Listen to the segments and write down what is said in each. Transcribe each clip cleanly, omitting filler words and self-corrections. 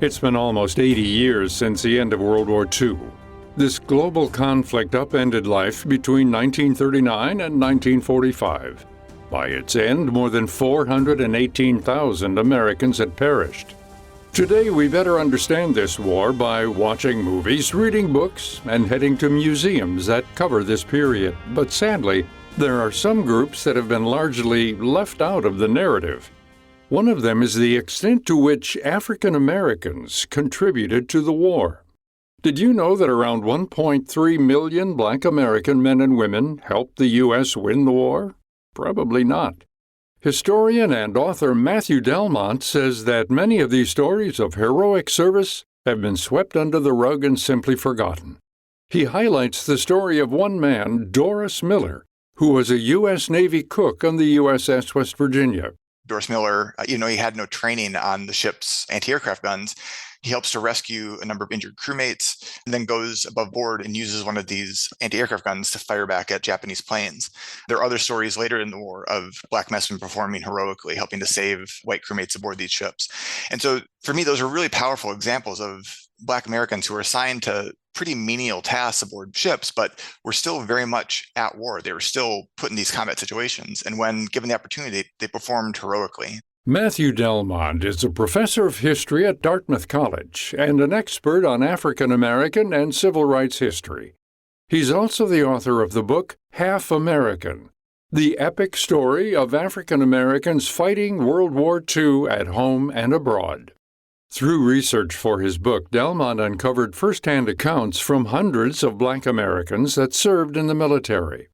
It's been almost 80 years since the end of World War II. This global conflict upended life between 1939 and 1945. By its end, more than 418,000 Americans had perished. Today, we better understand this war by watching movies, reading books, and heading to museums that cover this period. But sadly, there are some groups that have been largely left out of the narrative. One of them is the extent to which African Americans contributed to the war. Did you know that around 1.3 million Black American men and women helped the U.S. win the war? Probably not. Historian and author Matthew Delmont says that many of these stories of heroic service have been swept under the rug and simply forgotten. He highlights the story of one man, Doris Miller, who was a U.S. Navy cook on the USS West Virginia. Doris Miller, he had no training on the ship's anti-aircraft guns. He helps to rescue a number of injured crewmates and then goes above board and uses one of these anti-aircraft guns to fire back at Japanese planes. There are other stories later in the war of Black messmen performing heroically, helping to save white crewmates aboard these ships. And so for me, those are really powerful examples of Black Americans who were assigned to pretty menial tasks aboard ships, but were still very much at war. They were still put in these combat situations. And when given the opportunity, they performed heroically. Matthew Delmont is a professor of history at Dartmouth College and an expert on African American and civil rights history. He's also the author of the book Half American, the epic story of African Americans fighting World War II at home and abroad. Through research for his book, Delmont uncovered first-hand accounts from hundreds of Black Americans that served in the military.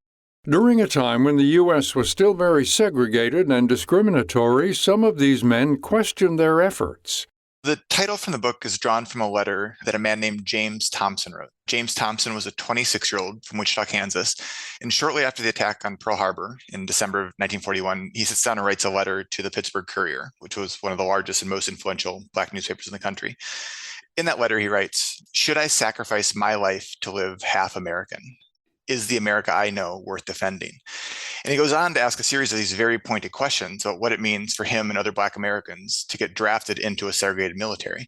During a time when the U.S. was still very segregated and discriminatory, some of these men questioned their efforts. The title from the book is drawn from a letter that a man named James Thompson wrote. James Thompson was a 26-year-old from Wichita, Kansas, and shortly after the attack on Pearl Harbor in December of 1941, he sits down and writes a letter to the Pittsburgh Courier, which was one of the largest and most influential Black newspapers in the country. In that letter, he writes, "Should I sacrifice my life to live half American? Is the America I know worth defending?" And he goes on to ask a series of these very pointed questions about what it means for him and other Black Americans to get drafted into a segregated military.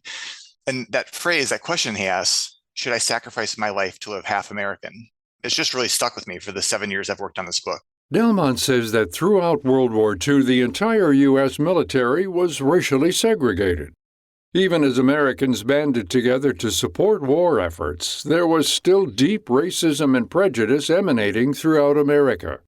And that phrase, that question he asks, should I sacrifice my life to live half American? It's just really stuck with me for the 7 years I've worked on this book. Delmont says that throughout World War II, the entire U.S. military was racially segregated. Even as Americans banded together to support war efforts, there was still deep racism and prejudice emanating throughout America.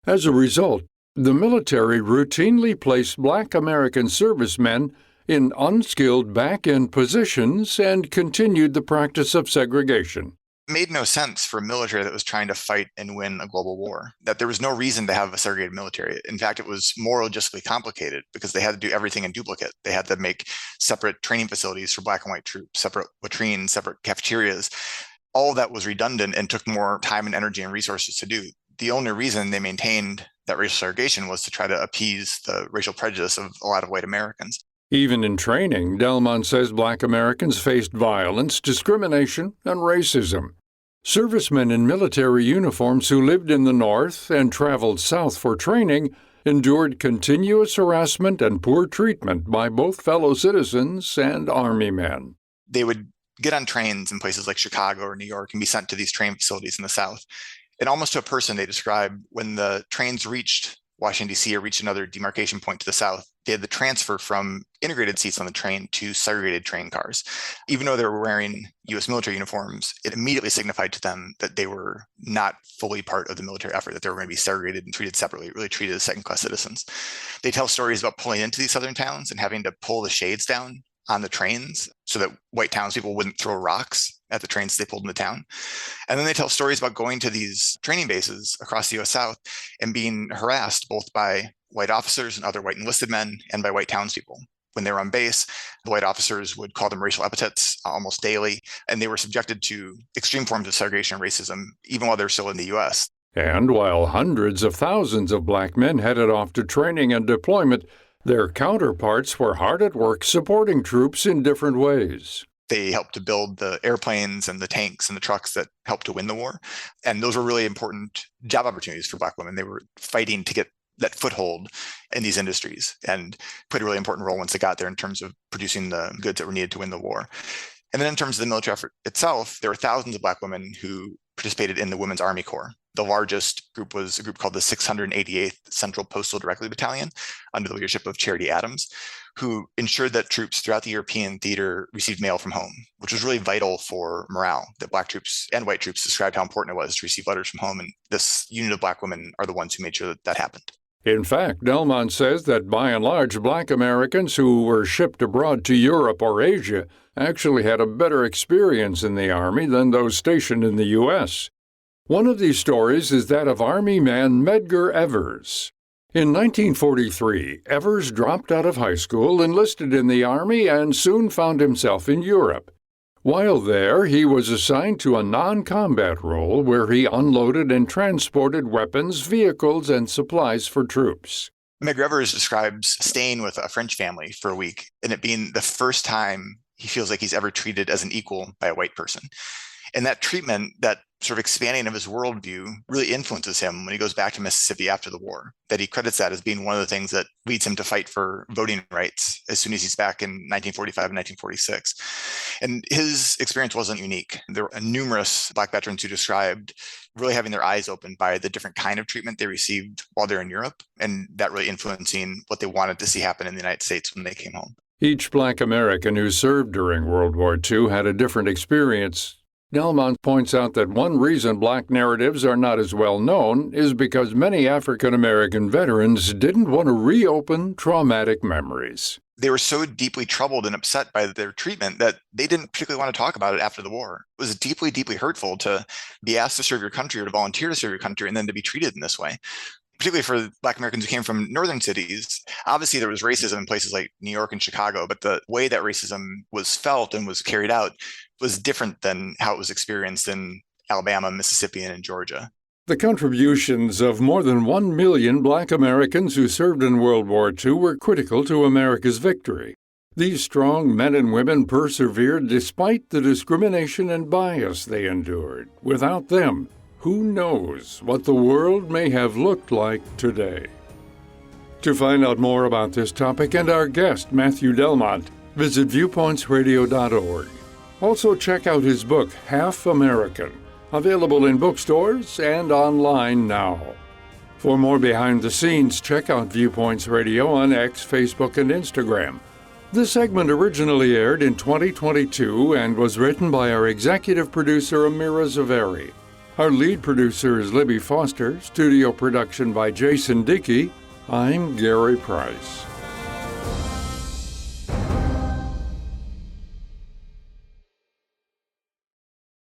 As a result, the military routinely placed Black American servicemen in unskilled back-end positions and continued the practice of segregation. It made no sense for a military that was trying to fight and win a global war, that there was no reason to have a segregated military. In fact, it was more logistically complicated because they had to do everything in duplicate. They had to make separate training facilities for Black and white troops, separate latrines, separate cafeterias. All of that was redundant and took more time and energy and resources to do. The only reason they maintained that racial segregation was to try to appease the racial prejudice of a lot of white Americans. Even in training, Delmont says Black Americans faced violence, discrimination, and racism. Servicemen in military uniforms who lived in the North and traveled south for training endured continuous harassment and poor treatment by both fellow citizens and Army men. They would get on trains in places like Chicago or New York and be sent to these training facilities in the South. And almost to a person, they describe when the trains reached Washington, D.C. or reached another demarcation point to the south, they had the transfer from integrated seats on the train to segregated train cars. Even though they were wearing U.S. military uniforms, it immediately signified to them that they were not fully part of the military effort, that they were going to be segregated and treated separately, really treated as second-class citizens. They tell stories about pulling into these southern towns and having to pull the shades down on the trains so that white townspeople wouldn't throw rocks at the trains they pulled into town. And then they tell stories about going to these training bases across the U.S. South and being harassed both by white officers and other white enlisted men and by white townspeople. When they were on base, the white officers would call them racial epithets almost daily, and they were subjected to extreme forms of segregation and racism, even while they were still in the U.S. And while hundreds of thousands of Black men headed off to training and deployment, their counterparts were hard at work supporting troops in different ways. They helped to build the airplanes and the tanks and the trucks that helped to win the war. And those were really important job opportunities for Black women. They were fighting to get that foothold in these industries and played a really important role once they got there in terms of producing the goods that were needed to win the war. And then in terms of the military effort itself, there were thousands of Black women who participated in the Women's Army Corps. The largest group was a group called the 688th Central Postal Directly Battalion under the leadership of Charity Adams, who ensured that troops throughout the European theater received mail from home, which was really vital for morale, that Black troops and white troops described how important it was to receive letters from home. And this unit of Black women are the ones who made sure that that happened. In fact, Delmont says that by and large, Black Americans who were shipped abroad to Europe or Asia actually had a better experience in the Army than those stationed in the U.S. One of these stories is that of Army man Medgar Evers. In 1943, Evers dropped out of high school, enlisted in the Army, and soon found himself in Europe. While there, he was assigned to a non-combat role where he unloaded and transported weapons, vehicles, and supplies for troops. Medgar Evers describes staying with a French family for a week and it being the first time he feels like he's ever treated as an equal by a white person. And that treatment, that sort of expanding of his worldview, really influences him when he goes back to Mississippi after the war, that he credits that as being one of the things that leads him to fight for voting rights as soon as he's back in 1945 and 1946. And his experience wasn't unique. There were numerous Black veterans who described really having their eyes opened by the different kind of treatment they received while they're in Europe, and that really influencing what they wanted to see happen in the United States when they came home. Each Black American who served during World War II had a different experience. Delmont points out that one reason Black narratives are not as well known is because many African American veterans didn't want to reopen traumatic memories. They were so deeply troubled and upset by their treatment that they didn't particularly want to talk about it after the war. It was deeply, deeply hurtful to be asked to serve your country or to volunteer to serve your country and then to be treated in this way. Particularly for Black Americans who came from northern cities. Obviously, there was racism in places like New York and Chicago, but the way that racism was felt and was carried out was different than how it was experienced in Alabama, Mississippi, and in Georgia. The contributions of more than 1 million Black Americans who served in World War II were critical to America's victory. These strong men and women persevered despite the discrimination and bias they endured. Without them, who knows what the world may have looked like today? To find out more about this topic and our guest, Matthew Delmont, visit viewpointsradio.org. Also check out his book, Half American, available in bookstores and online now. For more behind the scenes, check out Viewpoints Radio on X, Facebook, and Instagram. This segment originally aired in 2022 and was written by our executive producer, Amira Zaveri. Our lead producer is Libby Foster, studio production by Jason Dickey. I'm Gary Price.